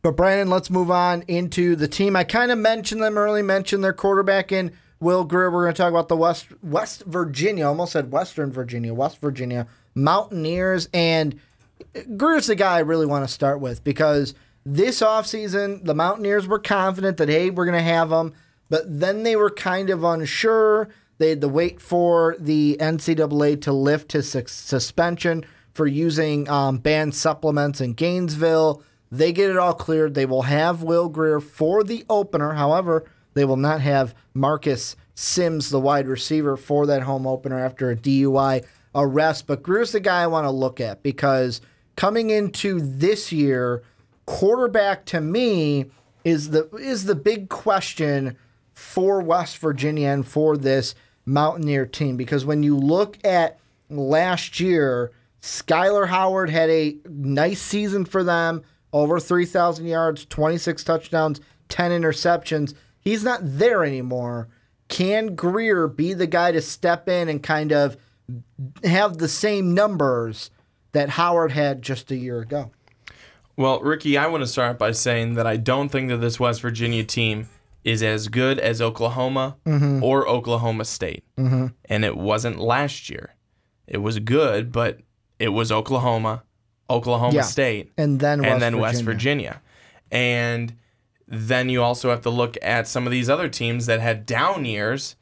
But Brandon, let's move on into the team. I kind of mentioned them early, mentioned their quarterback in Will Grier. We're going to talk about the West Virginia, almost said Western Virginia, West Virginia Mountaineers. And Grier's the guy I really want to start with because this offseason, the Mountaineers were confident that, hey, we're going to have him. But then they were kind of unsure. They had to wait for the NCAA to lift his suspension for using banned supplements in Gainesville. They get it all cleared. They will have Will Grier for the opener. However, they will not have Marcus Sims, the wide receiver, for that home opener after a DUI arrest. But Grier's the guy I want to look at because coming into this year, quarterback to me is the big question for West Virginia and for this Mountaineer team. Because when you look at last year, Skylar Howard had a nice season for them, over 3,000 yards, 26 touchdowns, 10 interceptions. He's not there anymore. Can Grier be the guy to step in and kind of have the same numbers that Howard had just a year ago? Well, Ricky, I want to start by saying that I don't think that this West Virginia team is as good as Oklahoma or Oklahoma State. And it wasn't last year. It was good, but it was Oklahoma State, and then West Virginia. And then you also have to look at some of these other teams that had down years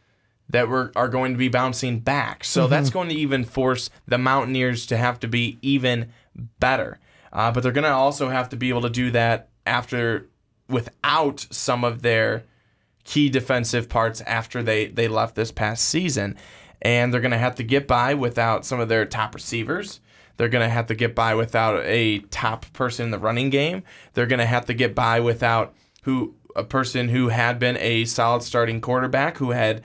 that are going to be bouncing back. So that's going to even force the Mountaineers to have to be even better. But they're going to also have to be able to do that without some of their key defensive parts after they left this past season. And they're going to have to get by without some of their top receivers. They're going to have to get by without a top person in the running game. They're going to have to get by without a person who had been a solid starting quarterback, who had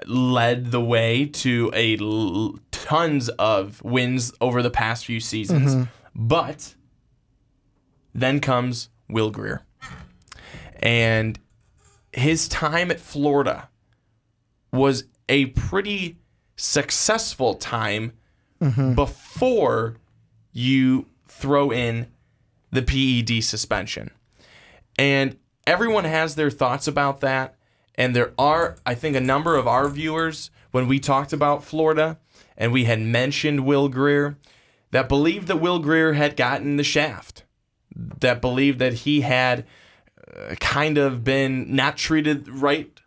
led the way to tons of wins over the past few seasons. But then comes Will Grier. And his time at Florida was a pretty successful time before you throw in the PED suspension. And everyone has their thoughts about that. And there are, I think, a number of our viewers, when we talked about Florida and we had mentioned Will Grier, that believed that Will Grier had gotten the shaft, that believed that he had kind of been not treated right,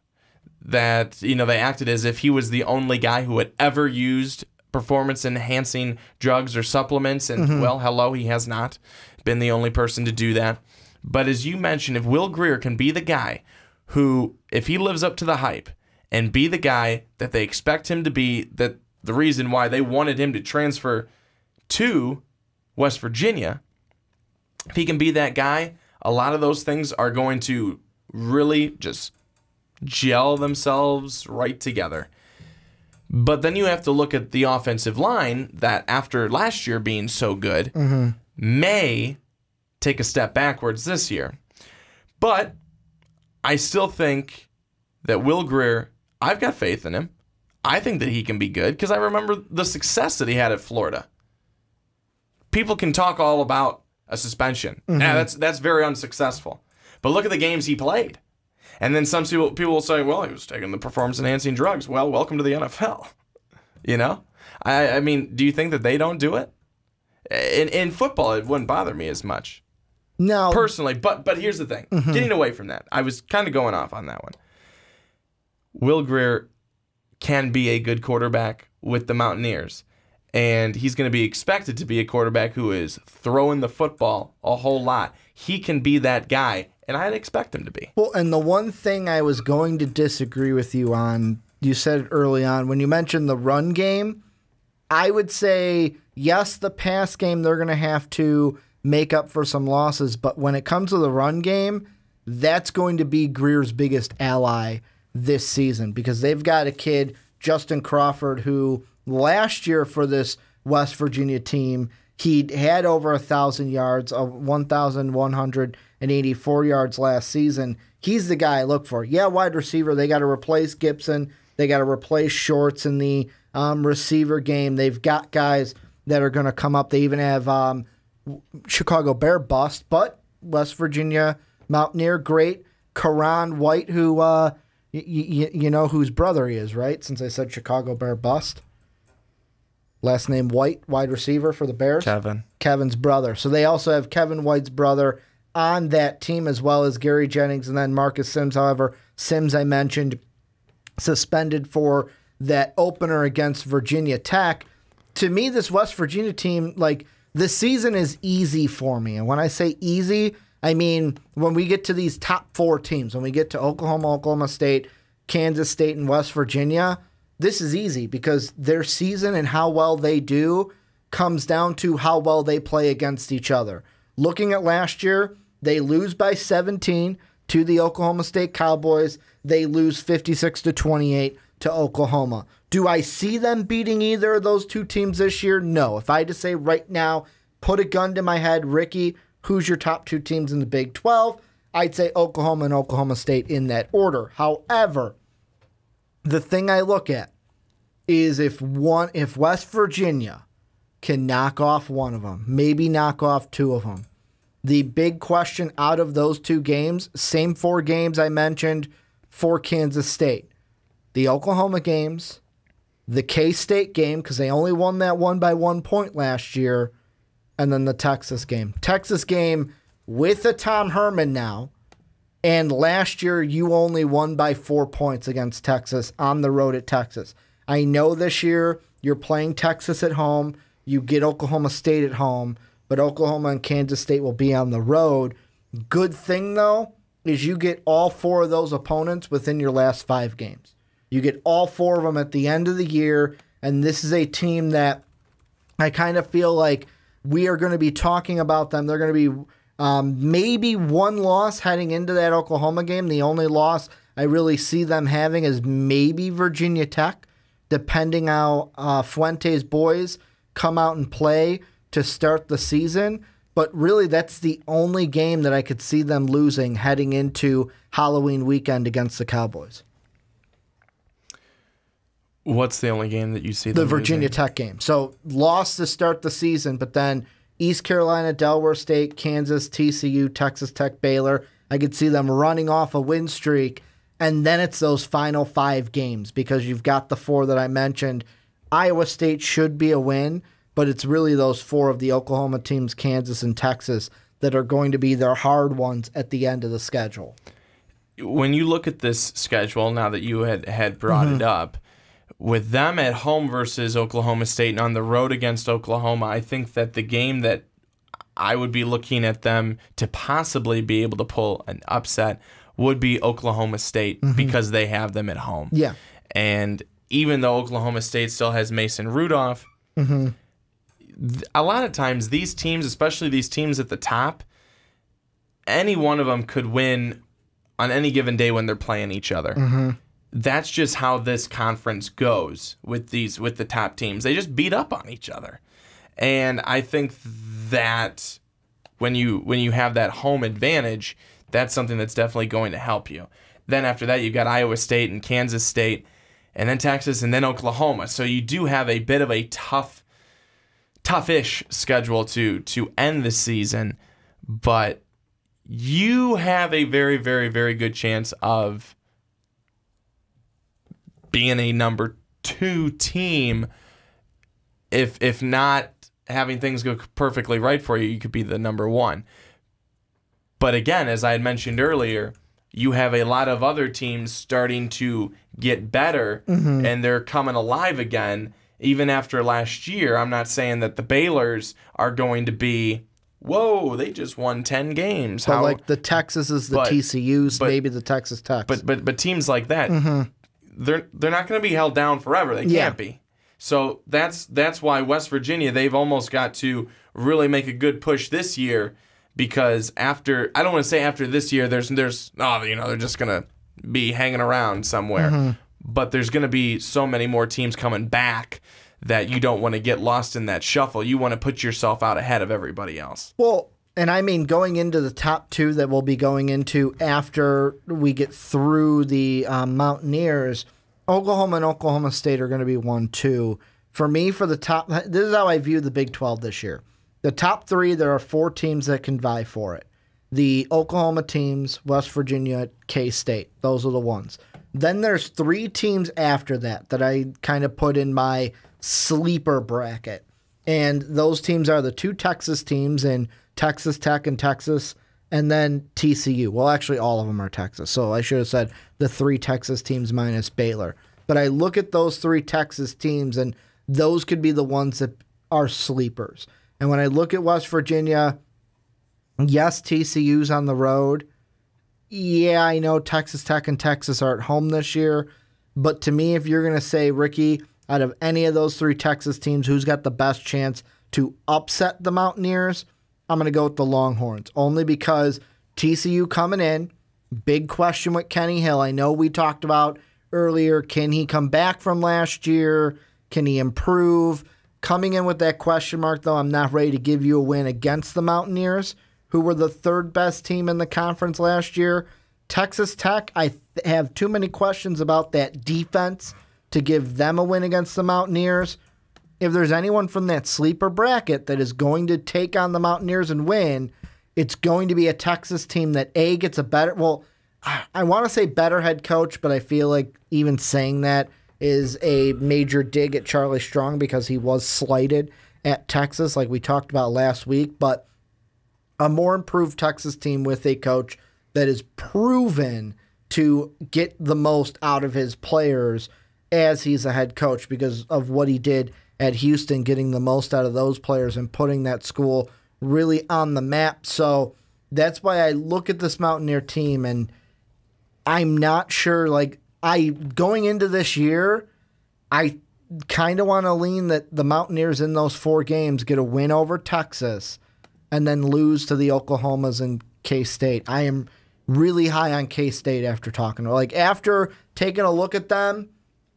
that, they acted as if he was the only guy who had ever used performance-enhancing drugs or supplements, and, well, hello, he has not been the only person to do that. But as you mentioned, if Will Grier can be the guy who, if he lives up to the hype and be the guy that they expect him to be, that the reason why they wanted him to transfer to West Virginia, if he can be that guy, a lot of those things are going to really just gel themselves right together. But then you have to look at the offensive line that, after last year being so good, may take a step backwards this year. But I still think that Will Grier, I've got faith in him. I think that he can be good because I remember the success that he had at Florida. People can talk all about a suspension. That's very unsuccessful. But look at the games he played. And then some people will say, well, he was taking the performance-enhancing drugs. Well, welcome to the NFL. I mean, do you think that they don't do it? In football, it wouldn't bother me as much. No. Personally. But here's the thing. Getting away from that. I was kind of going off on that one. Will Grier can be a good quarterback with the Mountaineers. And he's going to be expected to be a quarterback who is throwing the football a whole lot. He can be that guy, and I'd expect him to be. Well, and the one thing I was going to disagree with you on, you said it early on, when you mentioned the run game, I would say, yes, the pass game, they're going to have to make up for some losses. But when it comes to the run game, that's going to be Grier's biggest ally this season because they've got a kid, Justin Crawford, who last year for this West Virginia team, he had over 1,000 yards, 1,184 yards last season. He's the guy I look for. Yeah, wide receiver. They got to replace Gibson. They got to replace Shorts in the receiver game. They've got guys that are going to come up. They even have Chicago Bear bust, but West Virginia Mountaineer great Karan White, who you know whose brother he is, right? Since I said Chicago Bear bust. Last name White, wide receiver for the Bears. Kevin's brother. So they also have Kevin White's brother on that team, as well as Gary Jennings and then Marcus Sims. However, Sims, I mentioned, suspended for that opener against Virginia Tech. To me, this West Virginia team, like, the season is easy for me. And when I say easy, I mean when we get to these top 4 teams, when we get to Oklahoma, Oklahoma State, Kansas State, and West Virginia, this is easy because their season and how well they do comes down to how well they play against each other. Looking at last year, they lose by 17 to the Oklahoma State Cowboys. They lose 56-28 to Oklahoma. Do I see them beating either of those two teams this year? No. If I had to say right now, put a gun to my head, Ricky, who's your top 2 teams in the Big 12? I'd say Oklahoma and Oklahoma State in that order. However, the thing I look at is if West Virginia can knock off one of them, maybe knock off 2 of them. The big question out of those 2 games, same 4 games I mentioned for Kansas State. The Oklahoma games, the K-State game, because they only won that one by 1 point last year, and then the Texas game. Texas game with a Tom Herman now, and last year you only won by 4 points against Texas on the road at Texas. I know this year you're playing Texas at home, you get Oklahoma State at home, but Oklahoma and Kansas State will be on the road. Good thing, though, is you get all 4 of those opponents within your last 5 games. You get all 4 of them at the end of the year, and this is a team that I kind of feel like we are going to be talking about them. They're going to be maybe 1 loss heading into that Oklahoma game. The only loss I really see them having is maybe Virginia Tech, depending how Fuente's boys come out and play to start the season. But really, that's the only game that I could see them losing heading into Halloween weekend against the Cowboys. What's the only game that you see them The Virginia losing? Tech game. So lost to start the season, but then East Carolina, Delaware State, Kansas, TCU, Texas Tech, Baylor. I could see them running off a win streak, and then it's those final 5 games because you've got the 4 that I mentioned. Iowa State should be a win, but it's really those 4 of the Oklahoma teams, Kansas and Texas, that are going to be their hard ones at the end of the schedule. When you look at this schedule, now that you had brought it up, with them at home versus Oklahoma State and on the road against Oklahoma, I think that the game that I would be looking at them to possibly be able to pull an upset would be Oklahoma State because they have them at home. Yeah. And even though Oklahoma State still has Mason Rudolph, a lot of times these teams, especially these teams at the top, any one of them could win on any given day when they're playing each other. That's just how this conference goes with the top teams. They just beat up on each other. And I think that when you have that home advantage, that's something that's definitely going to help you. Then after that, you've got Iowa State and Kansas State, and then Texas, and then Oklahoma. So you do have a bit of a toughish schedule to end the season, but you have a very, very, very good chance of being a number 2 team. If not having things go perfectly right for you, you could be the number 1. But again, as I had mentioned earlier, you have a lot of other teams starting to get better, and they're coming alive again. Even after last year, I'm not saying that the Baylors are going to be, whoa, they just won 10 games. But like the Texases, the TCUs, maybe the Texas Techs. But teams like that, they're not going to be held down forever. They can't be. So that's why West Virginia, they've almost got to really make a good push this year, because after, I don't want to say after this year, they're just going to be hanging around somewhere. But there's going to be so many more teams coming back that you don't want to get lost in that shuffle. You want to put yourself out ahead of everybody else. Well, and I mean, going into the top 2 that we'll be going into after we get through the Mountaineers, Oklahoma and Oklahoma State are going to be 1-2. For me, for the top, this is how I view the Big 12 this year. The top 3, there are 4 teams that can vie for it. the Oklahoma teams, West Virginia, K-State. Those are the ones. Then there's 3 teams after that I kind of put in my sleeper bracket. And those teams are the 2 Texas teams in Texas Tech and Texas, and then TCU. Well, actually, all of them are Texas. So I should have said the 3 Texas teams minus Baylor. But I look at those 3 Texas teams, and those could be the ones that are sleepers. And when I look at West Virginia, yes, TCU's on the road. Yeah, I know Texas Tech and Texas are at home this year. But to me, if you're going to say, Ricky, out of any of those 3 Texas teams, who's got the best chance to upset the Mountaineers, I'm going to go with the Longhorns. Only because TCU coming in, big question with Kenny Hill. I know we talked about earlier, can he come back from last year? Can he improve? Coming in with that question mark, though, I'm not ready to give you a win against the Mountaineers, who were the 3rd best team in the conference last year. Texas Tech, I have too many questions about that defense to give them a win against the Mountaineers. If there's anyone from that sleeper bracket that is going to take on the Mountaineers and win, it's going to be a Texas team that, A, gets a better, well, I want to say better head coach, but I feel like even saying that is a major dig at Charlie Strong because he was slighted at Texas like we talked about last week. But a more improved Texas team with a coach that is proven to get the most out of his players as he's a head coach because of what he did at Houston, getting the most out of those players and putting that school really on the map. So that's why I look at this Mountaineer team and I'm not sure, going into this year, I kind of want to lean that the Mountaineers in those 4 games get a win over Texas and then lose to the Oklahomas and K-State. I am really high on K-State after talking to them. After taking a look at them,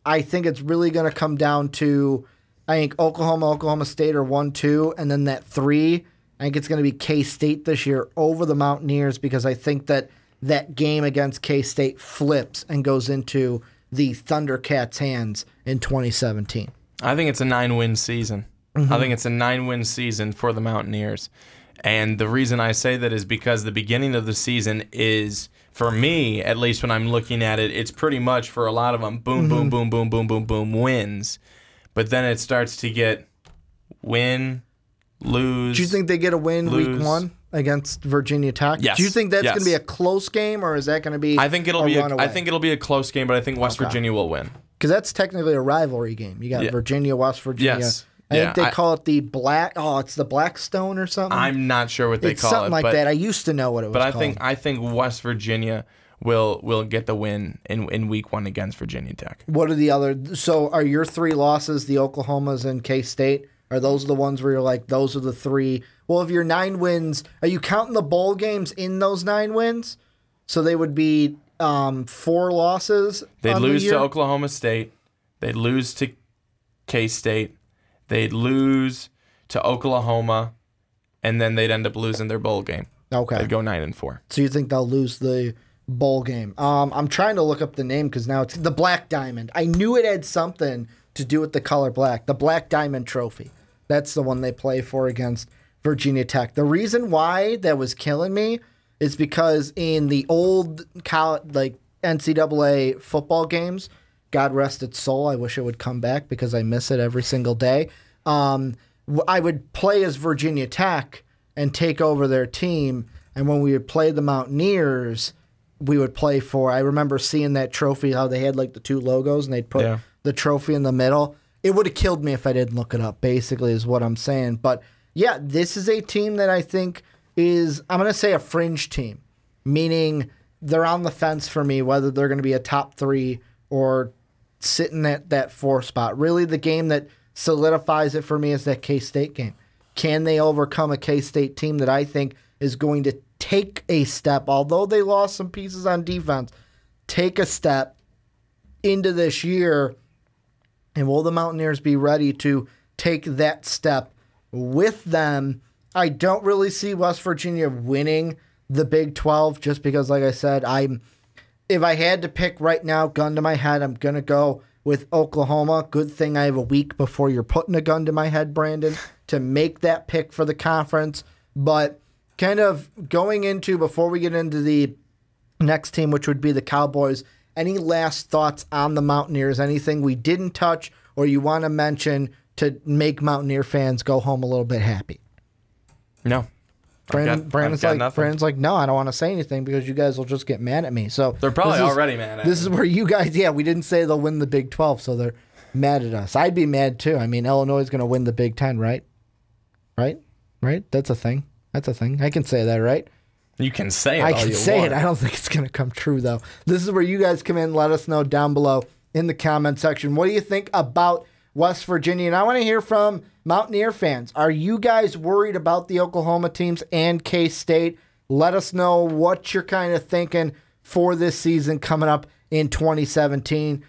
I think it's really going to come down to, I think Oklahoma State are 1-2, and then that 3, I think it's going to be K-State this year over the Mountaineers because I think that game against K-State flips and goes into the Thundercats' hands in 2017. I think it's a 9-win season. I think it's a 9-win season for the Mountaineers. And the reason I say that is because the beginning of the season is, for me, at least when I'm looking at it, it's pretty much for a lot of them, boom, boom, boom, boom, boom, boom, boom, wins. But then it starts to get win, lose. Do you think they get a win week 1 against Virginia Tech? Yes. Do you think that's going to be a close game, or is that going to be I think it'll be runaway? I think it'll be a close game, but I think West Virginia will win. Because that's technically a rivalry game. You got Virginia, West Virginia. Yes. I think they call it the it's the Blackstone or something. I'm not sure what they it's call something it. like that. I used to know what it was called. But I think West Virginia will get the win in week 1 against Virginia Tech. What are the other? So are your 3 losses the Oklahomas and K-State? Are those the ones where you're like, those are the 3? Well, if your 9 wins, are you counting the bowl games in those 9 wins? So they would be 4 losses. They'd lose to Oklahoma State. They'd lose to K-State. They'd lose to Oklahoma, and then they'd end up losing their bowl game. Okay. They'd go 9-4. So you think they'll lose the bowl game? I'm trying to look up the name because now it's the Black Diamond. I knew it had something to do with the color black. The Black Diamond Trophy. That's the one they play for against Virginia Tech. The reason why that was killing me is because in the old NCAA football games, God rest its soul, I wish it would come back because I miss it every single day. I would play as Virginia Tech and take over their team, and when we would play the Mountaineers, we would play for, I remember seeing that trophy, how they had the 2 logos, and they'd put the trophy in the middle. It would have killed me if I didn't look it up, basically, is what I'm saying. But, yeah, this is a team that I think is, I'm going to say a fringe team, meaning they're on the fence for me whether they're going to be a top 3 or sitting at that 4 spot. Really, the game that solidifies it for me is that K-State game. Can they overcome a K-State team that I think is going to take a step, although they lost some pieces on defense, take a step into this year, and will the Mountaineers be ready to take that step with them? I don't really see West Virginia winning the Big 12 just because, like I said, if I had to pick right now, gun to my head, I'm going to go with Oklahoma. Good thing I have a week before you're putting a gun to my head, Brandon, to make that pick for the conference. But kind of going into, before we get into the next team, which would be the Cowboys, any last thoughts on the Mountaineers? Anything we didn't touch or you want to mention to make Mountaineer fans go home a little bit happy? No. Brandon's like, no, I don't want to say anything because you guys will just get mad at me. So they're probably already mad at me. This is where you guys, we didn't say they'll win the Big 12, so they're mad at us. I'd be mad too. I mean, Illinois is going to win the Big 10, right? Right? That's a thing. I can say that, right? You can say it. I can say it. I don't think it's going to come true, though. This is where you guys come in and let us know down below in the comment section. What do you think about West Virginia? And I want to hear from Mountaineer fans. Are you guys worried about the Oklahoma teams and K-State? Let us know what you're kind of thinking for this season coming up in 2017.